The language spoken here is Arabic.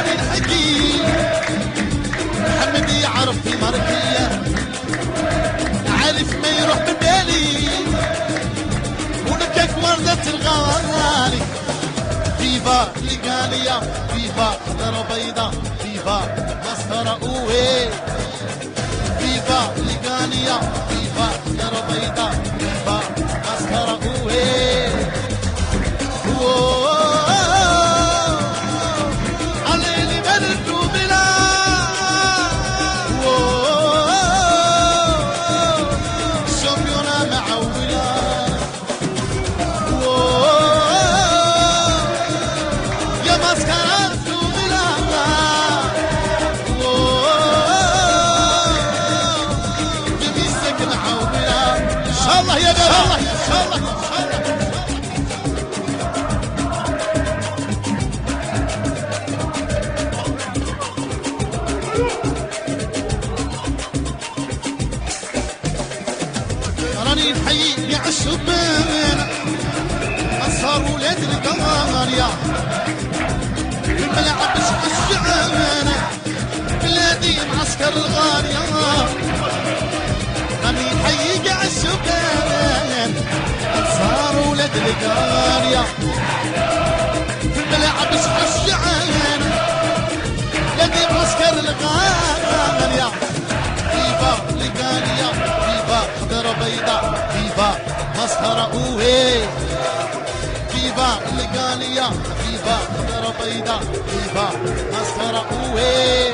راني الحكي محمد يعرف في مركية عارف ما يروح من بالي ونكك وردة الغالي فيفا لقانية فيفا خضرة بيضة فيفا مسطرة اوه فيفا لقانية فيفا خضرة بيضة فيفا مسطرة اوه عليلي مردو بلا شامبيونا معولا يا مسكرة بلا بميسك معولا ان شاء الله يا جماعة ان شاء الله ان شاء الله راني نحيي يا الشبان أصهر ولاد القمرية في الملعب الشعبان بلادي معسكر الغالية راني نحيي يا الشبان أصهر ولاد القمرية في الملعب الشعبان بلادي معسكر الغالية فيفا لقانية فيفا خضرة بيضة فيفا مسطرة اوه فيفا لقانية فيفا خضرة بيضة فيفا مسطرة اوه